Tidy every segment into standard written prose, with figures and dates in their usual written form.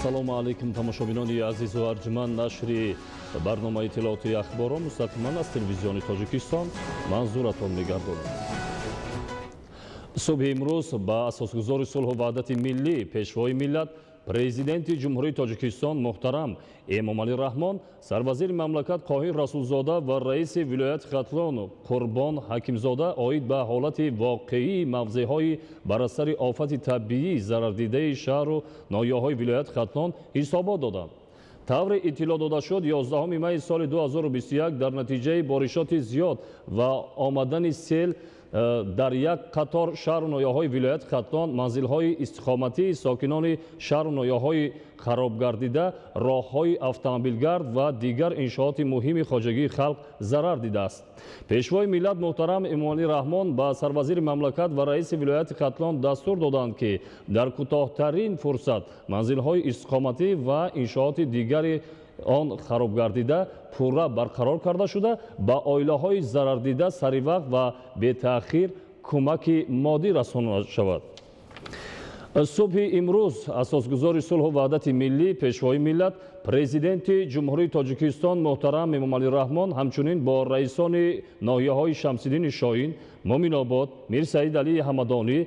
Ассалому алейкум тамошобинони азизу арҷманд. нашри барномаи иттилооти ахборо мустақиман аз телевизиони Тоҷикистон манзуратон мегардонад. Субҳи имрӯз ба асосгузори сулҳу ваҳдати миллӣ пешвои миллат президенти ҷумҳурии Тоҷикистон муҳтарам Эмомалӣ Раҳмон, сарвазири мамлакат Қоҳир Расулзода ва раиси вилояти Хатлон Қурбон Ҳакимзода оид ба ҳолати воқеии мавзеъҳои бар асари офати табиӣ зарардидаи шаҳру ноҳияҳои вилояти Хатлон ҳисобот доданд. тавре иттилоъ дода шуд 11 майи соли 2021 дар натиҷаи боришоти зиёд ва омадани сел дар як қатор шаҳру ноҳияҳои вилояти Хатлон манзилҳои истиқоматии сокинони шаҳру ноҳияҳои харобгардида, роҳҳои автомобилгард ва дигар иншооти муҳими хоҷагии халқ зарар дидааст. Пешвои миллат муҳтарам Эмомалӣ Раҳмон ба сарвазири мамлакат ва раиси вилояти Хатлон дастур доданд, ки дар кӯтоҳтарин фурсат манзилҳои истиқоматӣ ва иншооти дигари он харобгардида пурра барқарор карда шуда, ба оилаҳои зарардида саривақт ва бетаъхир кӯмаки моддӣ расонда шавад. Субҳи имрӯз асосгузори сулҳу ваҳдати миллӣ пешвои миллат президенти ҷумҳурии Тоҷикистон муҳтарам Эмомалӣ Раҳмон ҳамчунин бо раисони ноҳияҳои Шамсиддини Шоҳин, Моминобод, Мир Саид Алии Ҳамадонӣ,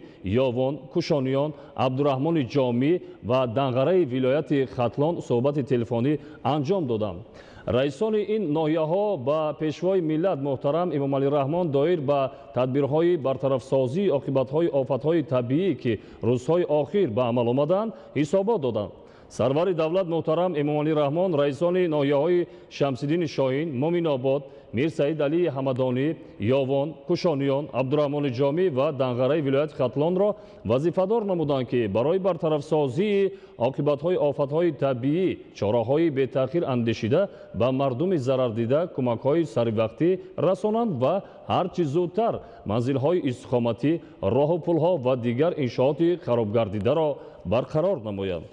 Ёвон, Кушониён, Абдураҳмони Ҷомӣ ва Данғараи вилояти Хатлон суҳбати телефонӣ анҷом доданд. раисони ин ноҳияҳо ба пешвои миллат муҳтарам Эмомалӣ Раҳмон доир ба тадбирҳои бартарафсозии оқибатҳои офатҳои табиӣ, ки рӯзҳои охир ба амал омаданд, ҳисобот доданд. сарвари давлат муҳтарам Эмомалӣ Раҳмон раисони ноҳияҳои Шамсиддини Шоҳин, Моминобод, Мир Саид Алии Ҳамадонӣ, Ёвон, Кушониён, Абдураҳмони Ҷомӣ ва Данғараи вилояти Хатлонро вазифадор намуданд, ки барои бартарафсозии оқибатҳои офатҳои табиӣ чораҳои бетаъхир андешида ба мардуми зарардида кӯмакҳои саривақтӣ расонанд ва ҳарчи зудтар манзилҳои истиқоматӣ, роҳу пулҳо ва дигар иншооти харобгардидаро барқарор намоянд.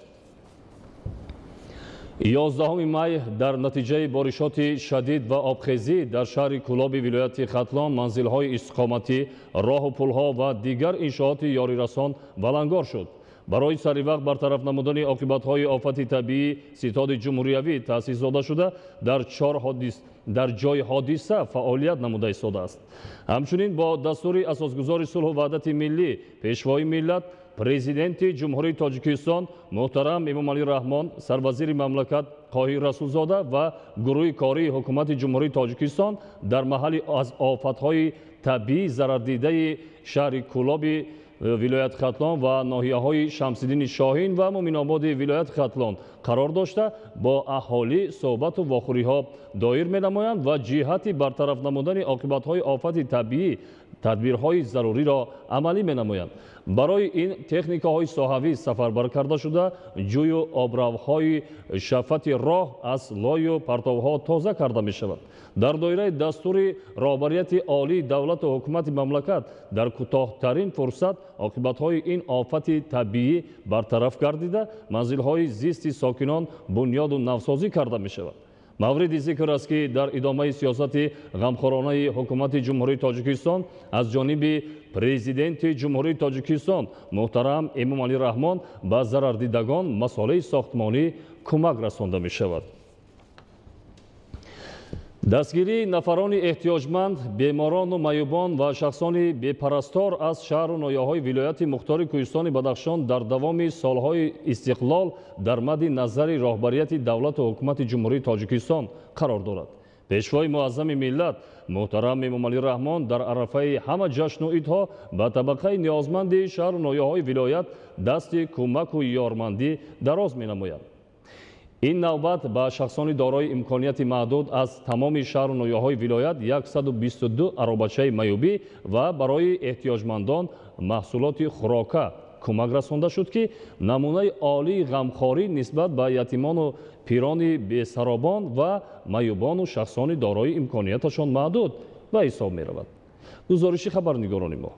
11 май дар натиҷаи боришоти шадид ва обхезӣ дар шаҳри Кӯлоби вилояти Хатлон манзилҳои истиқоматӣ, роҳу пулҳо ва дигар иншооти ёрирасон валангор шуд. барои саривақт бартараф намудани оқибатҳои офати табиӣ ситоди ҷумҳуриявӣ таъсис дода шуда дар ҷои ҳодиса фаъолият намуда истодааст. ҳамчунин бо дастури асосгузори сулҳу ваҳдати миллӣ пешвои миллат президенти ҷумҳурии Тоҷикистон муҳтарам Эмомалӣ Раҳмон, сарвазири мамлакат Қоҳир Расулзода ва гурӯҳи кории ҳукумати ҷумҳурии Тоҷикистон дар маҳалли аз офатҳои табиӣ зарардидаи шаҳри Кӯлоби вилояти Хатлон ва ноҳияҳои Шамсиддини Шоҳин ва Моминободи вилояти Хатлон қарор дошта бо аҳолӣ суҳбату вохӯриҳо доир менамоянд ва ҷиҳати бартараф намудани оқибатҳои офати табиӣ тадбирҳои заруриро амалӣ менамоянд. барои ин техникаҳои соҳавӣ сафарбар карда шуда, ҷӯю обравҳои шафати роҳ аз лою партовҳо тоза карда мешавад. дар доираи дастури роҳбарияти олии давлату ҳукумати мамлакат дар кӯтоҳтарин фурсат оқибатҳои ин офати табиӣ бартараф гардида, манзилҳои зисти сокинон бунёду навсозӣ карда мешавад. мавриди зикр аст, ки дар идомаи сиёсати ғамхӯронаи ҳукумати ҷумҳурии Тоҷикистон аз ҷониби президенти ҷумҳурии Тоҷикистон муҳтарам Эмомалӣ Раҳмон ба зарардидагон масъолаи сохтмонӣ кӯмак расонда мешавад. дастгирии нафарони эҳтиёҷманд, беморону маюбон ва шахсони бепарастор аз шаҳру ноҳияҳои вилояти Мухтори Кӯҳистони Бадахшон дар давоми солҳои истиқлол дар мадди назари роҳбарияти давлату ҳукумати ҷумҳурии Тоҷикистон қарор дорад. пешвои муаззами миллат муҳтарам Эмомалӣ Раҳмон дар арафаи ҳама ҷашну идҳо ба табақаи ниёзманди шаҳру ноҳияҳои вилоят дасти кӯмаку ёрмандӣ дароз менамояд. ин навбат ба шахсони дорои имконияти маҳдуд аз тамоми шаҳру ноҳияҳои вилоят 122 аробачаи маёбӣ ва барои эҳтиёҷмандон маҳсулоти хӯрока кӯмак расонда шуд, ки намунаи олии ғамхорӣ нисбат ба ятимону пирони бесаробон ва маёбону шахсони дорои имконияташон маҳдуд ба ҳисоб меравад. гузориши хабарнигорони мо.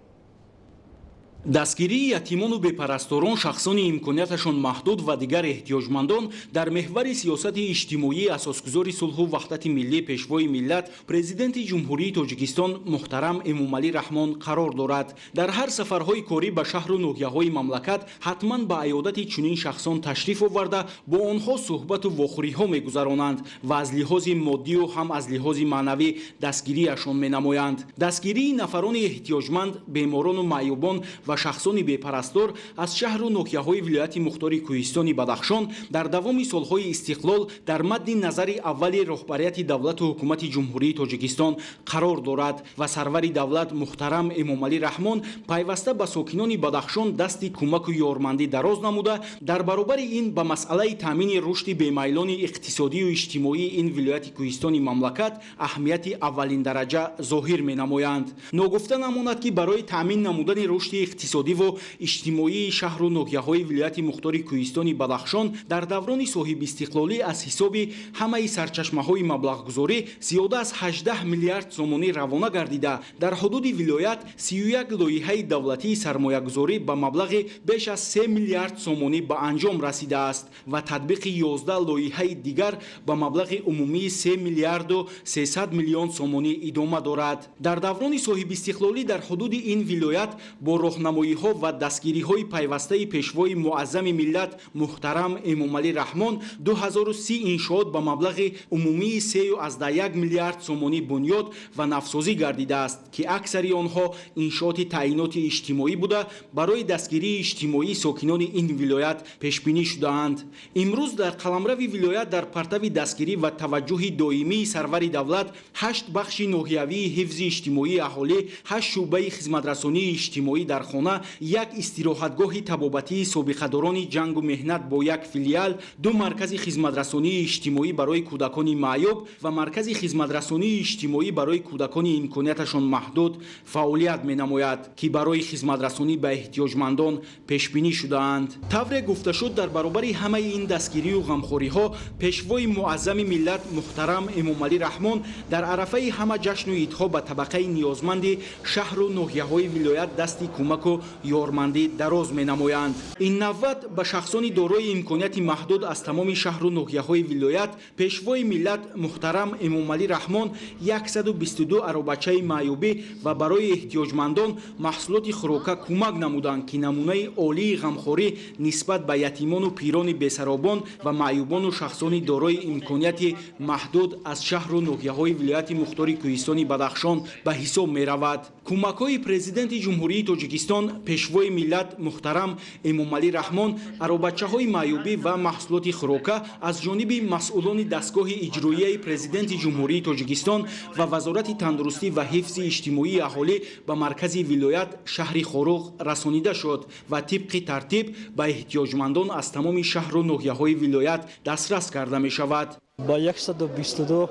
дастгирии ятимону бепарасторон, шахсони имконияташон маҳдуд ва дигар эҳтиёҷмандон дар меҳвари сиёсати иҷтимоии асосгузори сулҳу ваҳдати миллӣ пешвои миллат президенти ҷумҳурии тоҷикистон муҳтарам Эмомалӣ Раҳмон қарор дорад. дар ҳар сафарҳои корӣ ба шаҳру ноҳияҳои мамлакат ҳатман ба аёдати чунин шахсон ташриф оварда бо онҳо суҳбату вохӯриҳо мегузаронанд ва аз лиҳози моддию ҳам аз лиҳози маънавӣ дастгириашон менамоянд. дастгирии нафарони эҳтиёҷманд, беморону маъюбон ва шахсони бепарастор аз шаҳру ноҳияҳои вилояти мухтори Кӯҳистони Бадахшон дар давоми солҳои истиқлол дар мадди назари аввали роҳбарияти давлату ҳукумати ҷумҳурии Тоҷикистон қарор дорад ва сарвари давлат муҳтарам Эмомалӣ Раҳмон пайваста ба сокинони Бадахшон дасти кӯмаку ёрмандӣ дароз намуда, дар баробари ин ба масъалаи таъмини рушди бемайлони иқтисодию иҷтимоии ин вилояти Кӯҳистони мамлакат аҳамияти аввалиндараҷа зоҳир менамоянд. ногуфта намонад ки барои таъмин намудани рушди иқтисодиву иҷтимоии шаҳру ноҳияҳои вилояти мухтори Кӯҳистони Бадахшон дар даврони соҳибистиқлолӣ аз ҳисоби ҳамаи сарчашмаҳои маблағгузорӣ зиёда аз 18 миллиард сомонӣ равона гардида, дар ҳудуди вилоят 31 лоиҳаи давлатии сармоягузорӣ ба маблағи беш аз 3 миллиард сомонӣ ба анҷом расидааст ва татбиқи 11 лоиҳаи дигар ба маблағи умумии 3 миллиарду 300 миллион сомонӣ идома дорад. дар даврони соҳибистиқлолӣ дар ҳудуди ин вилоят бо роҳнамоиҳо ва дастгириҳои пайвастаи пешвои муаззами миллат муҳтарам Эмомалӣ Раҳмон 2030 иншоот ба маблағи умумии 3.1 миллиард сомонӣ бунёд ва навсозӣ гардидааст ки аксари онҳо иншооти таъиноти иҷтимоӣ буда барои дастгирии иҷтимоии сокинони ин вилоят пешбинӣ шудаанд. имрӯз дар қаламрави вилоят дар партави дастгирӣ ва таваҷҷӯҳи доимии сарвари давлат 8 бахши ноҳиявии ҳифзи иҷтимоии аҳолӣ, 8 шуъбаи хизматрасонии иҷтимоӣ дар хона, 1 истироҳатгоҳи табобатии собиқадорони ҷангу меҳнат бо 1 филиал, 2 маркази хизматрасонии иҷтимоӣ барои кӯдакони маъюб ва маркази хизматрасонии иҷтимоӣ барои кӯдакони имконияташон маҳдуд фаъолият менамояд, ки барои хизматрасонӣ ба эҳтиёҷмандон пешбинӣ шудаанд. тавре гуфта шуд, дар баробари ҳамаи ин дастгирию ғамхориҳо пешвои муаззами миллат муҳтарам Эмомалӣ Раҳмон дар арафаи ҳама ҷашну идҳо ба табақаи ниёзманди шаҳру ноҳияҳои вилоят дасти кӯмаку ёрмандӣ дароз менамоянд. ин навбат ба шахсони дорои имконияти маҳдуд аз тамоми шаҳру ноҳияҳои вилоят пешвои миллат муҳтарам Эмомалӣ Раҳмон 122 аробачаи маъюбӣ ва барои эҳтиёҷмандон маҳсулоти хӯрока кӯмак намуданд, ки намунаи олии ғамхорӣ нисбат ба ятимону пирони бесаробон ва маъюбону шахсони дорои имконияти маҳдуд аз шаҳру ноҳияҳои вилояти мухтори Кӯҳистони Бадахшон ба ҳисоб меравад. кӯмакҳои президенти ҷумҳурии Тоҷикистон пешвои миллат муҳтарам Эмомалӣ Раҳмон аробачаҳои маъюбӣ ва маҳсулоти хӯрока аз ҷониби масъулони дастгоҳи иҷроияи президенти ҷумҳурии Тоҷикистон ва вазорати тандурустӣ ва ҳифзи иҷтимоии аҳолӣ ба маркази вилоят шаҳри Хоруғ расонида шуд ва тибқи тартиб ба эҳтиёҷмандон аз тамоми шаҳру ноҳияҳои вилоят дастрас карда мешавад. ба 122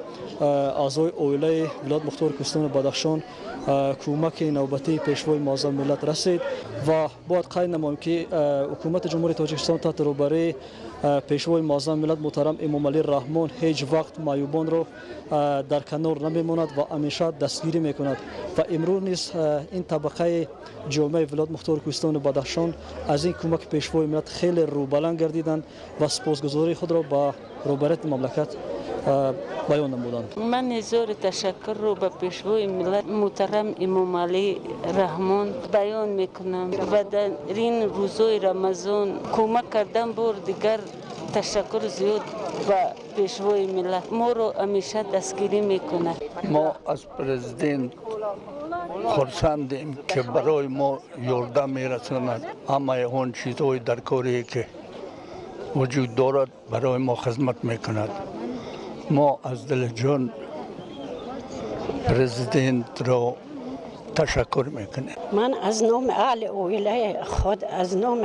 аъзои оилаи вилоят мухтори Кӯҳистони Бадахшон кӯмаки навбатии пешвои муаззами миллат расид ва бояд қайд намоем ки ҳукумати ҷумҳурии Тоҷикистон таҳти роҳбарии пешвои муаззами миллат муҳтарам Эмомалӣ Раҳмон ҳеҷ вақт маъюбонро дар канор намемонад ва ҳамеша дастгирӣ мекунад ва имрӯз низ ин табақаи ҷомеаи вилоят мухтори Кӯҳистони Бадахшон аз ин кӯмаки пешвои миллат хеле рӯбаланд гардиданд ва сипосгузории худро ба роҳбарияти мамлакат баён намуданд. ман изҳори ташаккурро ба пешвои миллат муҳтарам Эмомалӣ Раҳмон баён мекунам ва дар ин рӯзҳои Рамазон кӯмак кардан бор дигар ташаккур зиёд ба пешвои миллат моро ҳамеша дастгирӣ мекунад. мо аз президент хурсандем ки барои мо ёрдам мерасонад, ҳамаи он чизҳои даркорие ки вуҷуд дорад барои мо хизмат мекунад. мо аз дили ҷон президентро ташаккур мекунем. من از نام اهل اویله خود از نام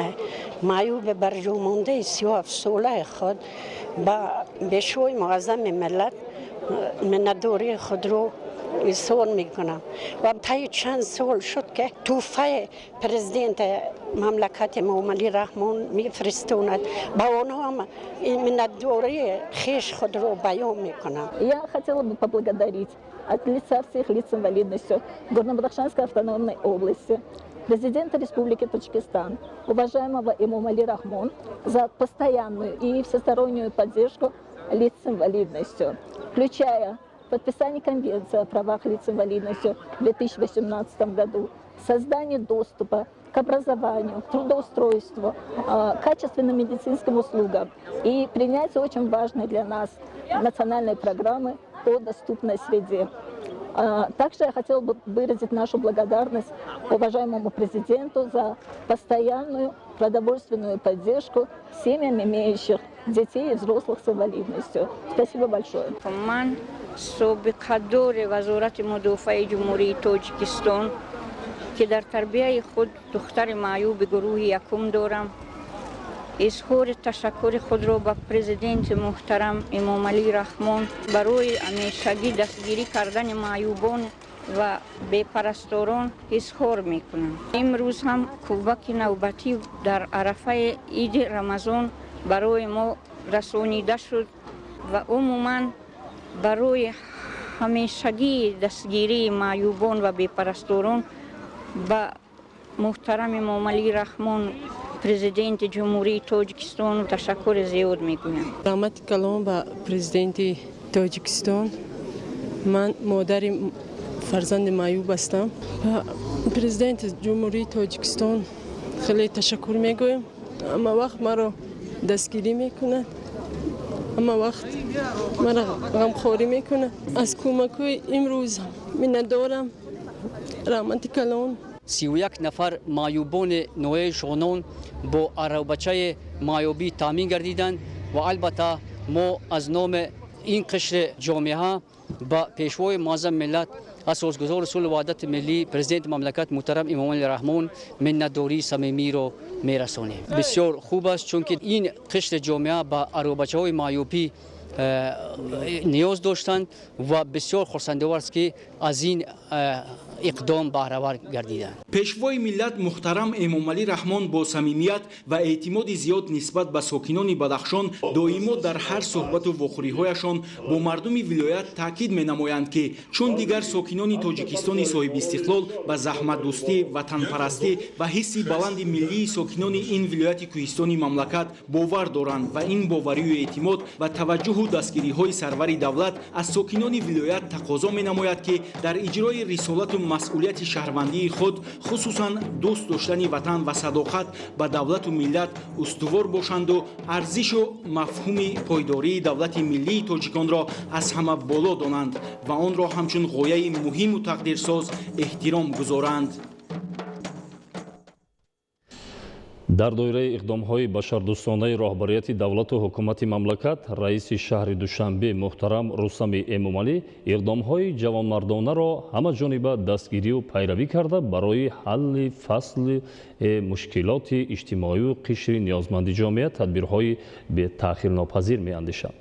معیوب برجامانده 37 ساله خود با بشوی معظم ملت منتداری خود رو اظهار میکنم و طی چند سال شد که توفه پرزیدنت مملکت Эмомалӣ Раҳмон میفرستاند با آنها هم منتداری خیش خود رو بیان میکنم. Я хотела бы поблагодарить от лица всех лиц инвалидностью Горно-Бадахшанской автономной области президента Республики Таджикистан, уважаемого Эмомали Рахмон, за постоянную и всестороннюю поддержку лиц с инвалидностью, включая подписание Конвенции о правах лиц с инвалидностью в 2018 году, создание доступа к образованию, к трудоустройству, качественным медицинским услугам и принятие очень важной для нас национальной программы по доступной среде. Также я хотела бы выразить нашу благодарность уважаемому президенту за постоянную продовольственную поддержку семьям, имеющих детей и взрослых с инвалидностью. Спасибо большое. سابقه‌دار وزارت مدافع جمهوری تاجیکستان که در تربیت خود دختر معیوب گروه یکم دارم، اظهار تشکر خود را به پرزیدنت محترم امامعلی رحمان برای همیشگی دستگیری کردن معیوبان و بی‌پرستاران اظهار می‌کنم. امروز هم کمک نوبتی در عرفه عید رمضان برای ما رسانیده شد و عموماً برای همیشگی دستگیری معیوبان و بی‌پرستاران با محترم امامعلی رحمان پرزیدنت جمهوری تاجیکستان تشکر زیاد میگویم. رحمت کلام با پرزیدنت تاجیکستان. من مادر فرزند معیوب هستم. پرزیدنت جمهوری تاجیکستان خیلی تشکر میگویم. اما وقت مرا دستگیری میکنه. اما وقت مرا غمخواری میکنه. از کمک‌های امروز می‌ندارم. رحمت کلام. 31 نفر معیوبان نوع شغنان با عربچه معیوبی تامین گردیدند و البته ما از نام این قشر جامعه با پیشوای معظم ملت اساسگزار صلح و وحدت ملی پرزیدنت مملکت محترم امامعلی رحمان منتداری صمیمی را میرسانیم. بسیار خوب است چون که این قشر جامعه با عربچه‌های معیوبی نیاز داشتند و بسیار خرسنده‌آور است که از این اقدام بهره‌ور گردیدند. پیشوای ملت محترم امامعلی رحمان با صمیمیت و اعتماد زیاد نسبت به ساکنان بدخشان دائما در هر صحبت و واخوری‌هایشان با مردم ولایت تاکید می‌نمایند که چون دیگر ساکنان تاجیکستان صاحب استقلال به زحمت دوستی، وطن پرستی و حس بلند ملی ساکنان این ولایت کوهستانی مملکت باور دارند و این باوری و اعتماد و توجه و دستگیری‌های سرور دولت از ساکنان ولایت تقاضا می‌نماید که در اجرای رسالت و مسئولیت شهروندی خود خصوصاً دوست داشتن وطن و صداقت به دولت و ملت استوار باشند و ارزش و مفهوم پایداری دولت ملی تاجیکان را از همه بالا دانند و آن را همچون غایه مهم و تقدیرساز احترام گذارند. дар доираи иқдомҳои башардӯстонаи роҳбарияти давлату ҳукумати мамлакат раиси шаҳри душанбе муҳтарам рустами эмомалӣ иқдомҳои ҷавонмардонаро ҳамаҷониба дастгирию пайравӣ карда барои ҳалли фасли мушкилоти иҷтимоиву қишри ниёзманди ҷомеа тадбирҳои бетаъхирнопазир меандешанд.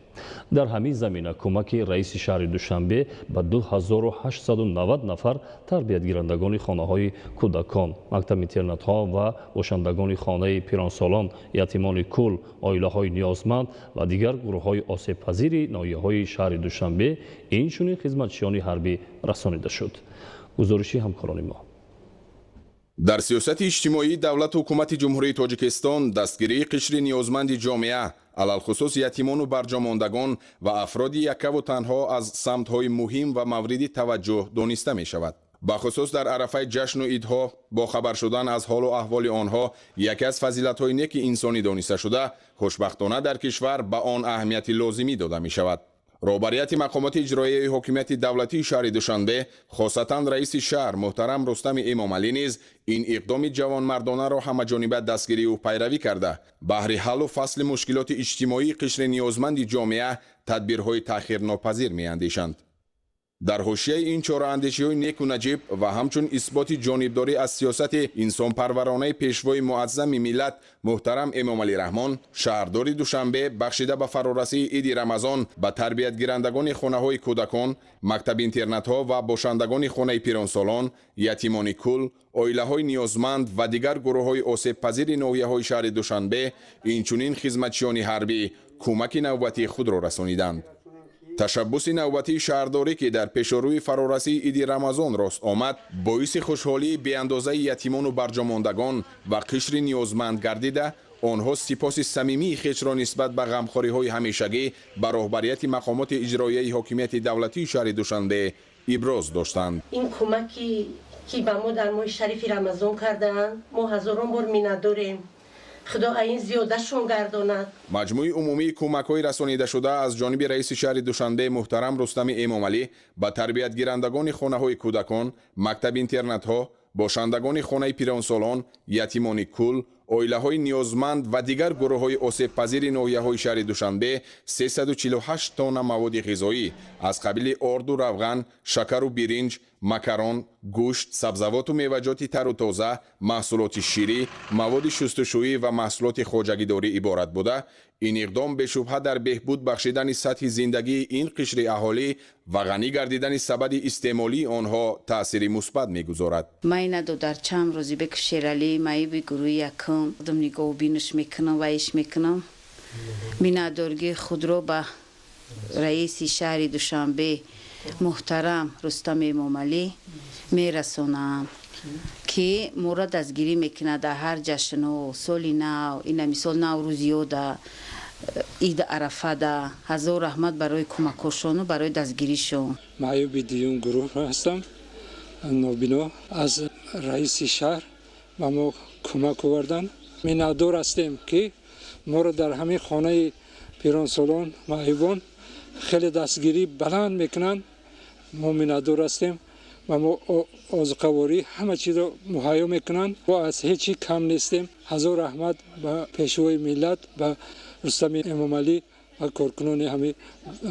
дар ҳамин замина кӯмаки раиси шаҳри душанбе ба 2890 нафар тарбиятгирандагони хонаҳои кӯдакон, мактаб-интернатҳо ва бошандагони хонаи пиронсолон, ятимони кул, оилаҳои ниёзманд ва дигар гурӯҳҳои осебпазири ноҳияҳои шаҳри душанбе инчунин хизматчиёни ҳарбӣ расонида шуд. гузориши ҳамкорони мо. дар сиёсати иҷтимоии давлату ҳукумати ҷумҳурии тоҷикистон дастгирии қишри ниёзманди ҷомеа алалхусус ятимону барҷомондагон ва афроди якаву танҳо аз самтҳои муҳим ва мавриди таваҷҷӯҳ дониста мешавад. бахусус дар арафаи ҷашну идҳо бо хабар шудан аз ҳолу аҳволи онҳо яке аз фазилатҳои неки инсонӣ дониста шуда хушбахтона дар кишвар ба он аҳамияти лозимӣ дода мешавад. роҳбарияти мақомоти иҷроияи ҳокимияти давлатии шаҳри душанбе хосатан раиси шаҳр муҳтарам рустами эмомалӣ низ ин иқдоми ҷавонмардонаро ҳамаҷониба дастгирию пайравӣ карда баҳри ҳаллу фасли мушкилоти иҷтимоии қишри ниёзманди ҷомеа тадбирҳои таъхирнопазир меандешанд. дар ҳошияи ин чораандешиҳои неку наҷиб ва ҳамчун исботи ҷонибдорӣ аз сиёсати инсонпарваронаи пешвои муаззами миллат муҳтарам эмомалӣ раҳмон шаҳрдори душанбе бахшида ба фарорасии иди рамазон ба тарбиятгирандагони хонаҳои кӯдакон, мактаб-интернатҳо ва бошандагони хонаи пиронсолон, ятимони кул, оилаҳои ниёзманд ва дигар гурӯҳҳои осебпазири ноҳияҳои шаҳри душанбе инчунин хизматчиёни ҳарбӣ кӯмаки навбатии худро расониданд. تشبث نوبتی شهرداری که در پیشروی فرارسی عید رمضان راست آمد باعث خوشحالی بی‌اندازه یتیمان و برجاماندگان و قشر نیازمند گردیده آنها سپاس صمیمی خویش را نسبت به غمخوری‌های همیشگی به رهبریت مقامات اجرایی حاکمیت دولتی شهر دوشنبه ابراز داشتند. این کمکی که به ما در ماه شریف رمضان کردند ما هزاران بار می‌نداریم. خدا این زیادهشون گرداند. مجموع عمومی کمک‌های رسانیده شده از جانب رئیس شهر دوشنبه محترم رستم امامعلی به تربیت گیرندگان خانه‌های کودکان، مکتب اینترنت‌ها، باشندگان خانه پیرانسالان، یتیمان کل، اویله‌های نیازمند و دیگر گروه‌های آسیب‌پذیر ناحیه‌های شهر دوشنبه 348 تن مواد غذایی از قبیل آرد و روغن، شکر و برنج، مکران، گوشت، سبزیجات و میوه‌جات تر و تازه، محصولات شیری، مواد شستشویی و محصولات خواجگی‌داری عبارت بوده. این اقدام به شبهه در بهبود بخشیدن سطح زندگی این قشر اهالی و غنی گردیدن سبد استعمالی آنها تأثیر مثبت می‌گذارد. من ندو در چند روزی به شیرالی مایی به گروه یکم دم نگاه بینش میکنم و ایش میکنم. می‌ندارگی خود رو به رئیس شهر دوشنبه محترم رستم امامعلی میرسونم که مورد دستگیری میکنه در هر جشن و سال نو، این مثال نوروزی و در عید عرفه در هزار رحمت برای کمکشون و برای دستگیریشون. معیوب دیون گروه هستم، نوبینا از رئیس شهر به ما کمک آوردن. می‌ندار هستیم که ما را در همین خانه پیرانسالان معیوبان خیلی دستگیری بلند میکنن. ما می‌ندار هستیم و ما آذوقه‌واری همه چیز را مهیا میکنن و از هیچی کم نیستیم. هزار رحمت به پیشوای ملت و رستم امامعلی و کارکنان همه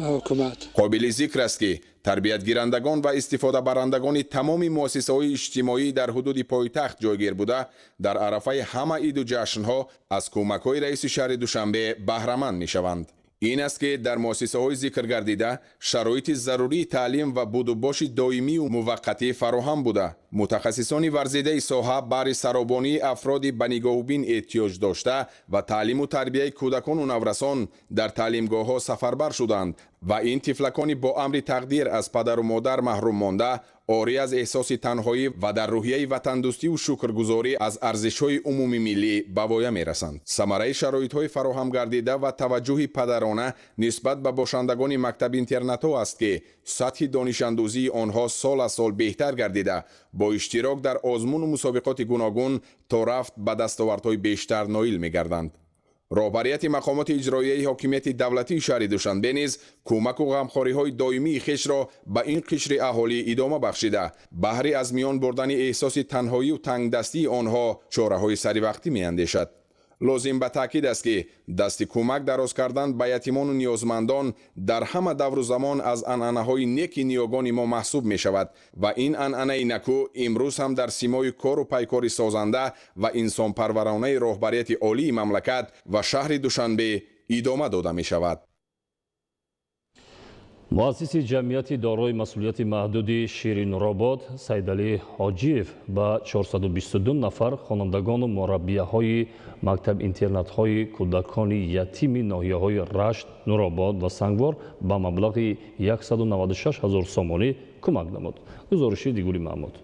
حکومت. قابل ذکر است که تربیت گیرندگان و استفاده برندگان تمام مؤسسه‌های اجتماعی در حدود پایتخت جایگیر بوده در عرفه همه عید و جشن‌ها از کمک‌های رئیس شهر دوشنبه بهره‌مند می‌شوند. این است که در مؤسسه‌های ذکر گردیده شرایط ضروری تعلیم و بود و باش دائمی و موقتی فراهم بوده. متخصصان ورزیده ساحه برای سرابانی افراد به نگاه بین احتیاج داشته و تعلیم و تربیت کودکان و نورسان در تعلیمگاه‌ها سفربر شدند و این طفلکان با امر تقدیر از پدر و مادر محروم مانده آری از احساس تنهایی و در روحیه وطن دوستی و شکرگزاری از ارزش‌های عمومی ملی به وایه می‌رسند. ثمره شرایط‌های فراهم گردیده و توجه پدرانه نسبت به باشندگان مکتب اینترنت‌ها است که سطح دانش اندوزی آنها سال از سال بهتر گردیده با اشتراک در آزمون و مسابقات گوناگون تا رفت به دستاوردهای بیشتر نائل می‌گردند. رهبریت مقامات اجرایی حاکمیت دولتی شهر دوشنبه نیز کمک و غمخوری‌های دائمی خویش را به این قشر اهالی ادامه بخشیده بهره از میان بردن احساس تنهایی و تنگدستی آنها چاره‌های سریوقتی می‌اندیشد. لازم به تاکید است که دست کمک دراز کردن به یتیمان و نیازمندان در همه دور و زمان از عنعنه‌های نیک نیاگان ما محسوب می شود و این عنعنه نکو امروز هم در سیمای کار و پیکار سازنده و انسان پرورانه رهبریت عالی مملکت و شهر دوشنبه ادامه داده می شود. مؤسس جمعیت دارای مسئولیت محدود شیرین‌آباد سیدعلی حاجیев با 422 نفر خوانندگان و مربیه‌های مکتب اینترنت‌های کودکان یتیم ناحیه‌های رشت، نورآباد و سنگوار با مبلغ 196,000 سومانی کمک نمود. گزارشی دیگوری محمود.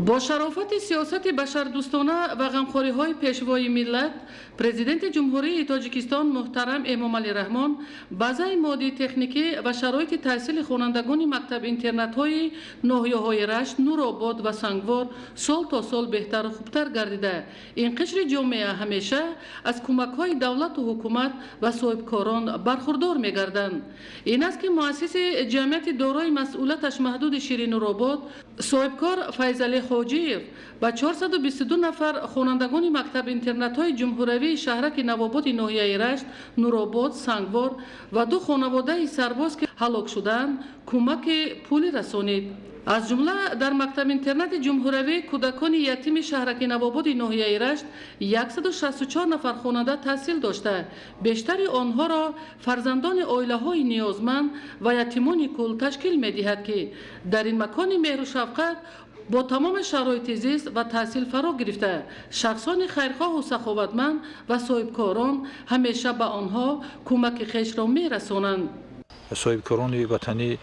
با شرافت سیاست بشردوستانه و غمخوری‌های پیشوای ملت، پرزیدنت جمهوری تاجیکستان محترم امامعلی رحمان بازه مادی تکنیکی و شرایط تحصیل خوانندگان مکتب اینترنت‌های ناحیه‌های رشت، نورآباد و سنگوار سال تا سال بهتر و خوبتر گردیده. این قشر جامعه همیشه از کمک‌های دولت و حکومت و صاحبکاران برخوردار می‌گردند. این است که مؤسس جمعیت دارای مسئولیتش محدود شیرین‌آباد صاحبکار فیضعلی حاجیев با 422 نفر خوانندگان مکتب اینترنت‌های جمهوری شهرک نوآباد ناحیه رشت، نورآباد، سنگوار و دو خانواده سرباز که هلاک شدند کمک پولی رسانید. از جمله در مکتب اینترنت جمهوری کودکان یتیم شهرک نوآباد ناحیه رشت 164 نفر خواننده تحصیل داشته. بیشتر آنها را فرزندان عائله‌های نیازمند و یتیمان کل تشکیل می‌دهد که در این مکان مهر و شفقت با تمام شرایط زیست و تحصیل فرا گرفته شخصان خیرخواه و سخاوتمند و صاحبکاران همیشه به آنها کمک خویش را می‌رسانند. соҳибкорони ватанӣ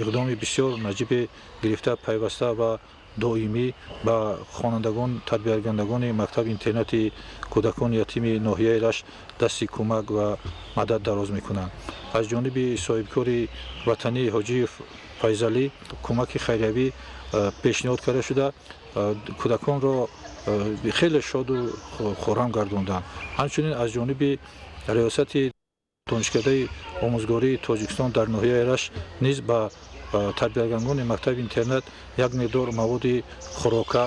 иқдоми бисёр наҷибе гирифта пайваста ва доимӣ ба хонандагон тарбиятгирандагони мактаби интернати кӯдакони ятими ноҳияи рашт дасти кӯмак ва мадад дароз мекунанд. аз ҷониби соҳибкори ватанӣ ҳоҷиев файзалӣ кӯмаки хайриявӣ пешниҳод карда шуда кӯдаконро хеле шоду хуррам гардонданд. ҳамчунин аз ҷониби риёсати донишкадаи омӯзгории тоҷикистон дар ноҳияи рашт низ ба тарбиятгирандагони мактаби интернат як миқдор маводи хӯрока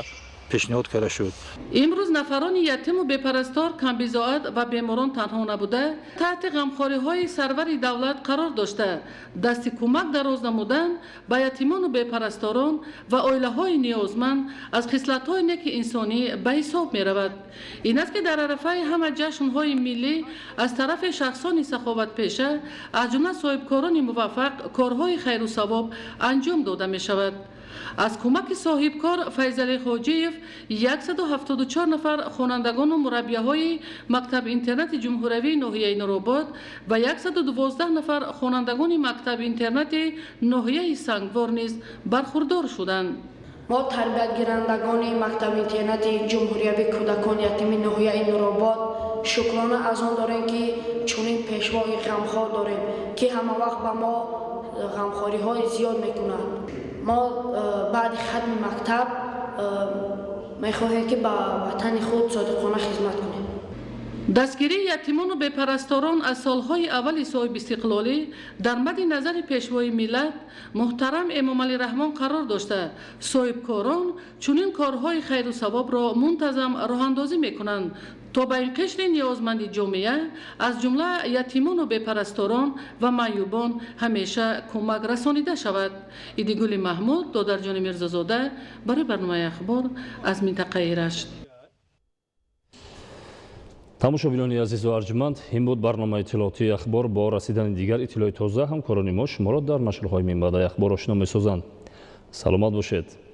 пешниҳод карда шуд. имрӯз нафарони ятиму бепарастор, камбизоат ва беморон танҳо набуда, таҳти ғамхориҳои сарвари давлат қарор дошта, дасти кӯмак дароз намудан ба ятимону бепарасторон ва оилаҳои ниёзманд аз хислатҳои неки инсонӣ ба ҳисоб меравад. ин аст ки дар арафаи ҳама ҷашнҳои миллӣ аз тарафи шахсони саховатпеша, аз ҷумла соҳибкорони муваффақ, корҳои хайру савоб анҷом дода мешавад. аз кӯмаки соҳибкор Файзали Хоҷиев 174 нафар хонандагону мураббияҳои мактаби интернати ҷумҳуриявии ноҳияи Нуробод ва 112 нафар хонандагони мактаби интернати ноҳияи Сангвор низ бархурдор шуданд. мо тарбиятгирандагони мактаби интернати ҷумҳуриявии кӯдакони ятими ноҳияи Нуробод шукрона аз он дорем ки чунин пешвои ғамхор дорем ки ҳамавақт ба мо ғамхориҳои зиёд мекунад. ما بعد ختم مکتب میخواهیم که با وطن خود صادقانه خدمت کنیم. دستگیری یتیمان و بپرستاران از سالهای اول صاحب استقلالی در مد نظر پیشوای ملت محترم امامعلی رحمان قرار داشته صاحبکاران چنین کارهای خیر و ثواب را منتظم راه اندازی میکنند تا به این قشر نیازمند جامعه از جمله یتیمان و بپرستاران و معیوبان همیشه کمک رسانیده شود. ایدیگل محمود، دادرجان میرزازاده، برای برنامه اخبار از منطقه رشت. тамошобинони азизу арҷманд, ин буд барномаи иттилоотии ахбор. бо расидани дигар иттилои тоза ҳамкорони мо шуморо дар машғулҳои минбаъдаи ахбор ошно месозанд. саломат бошед.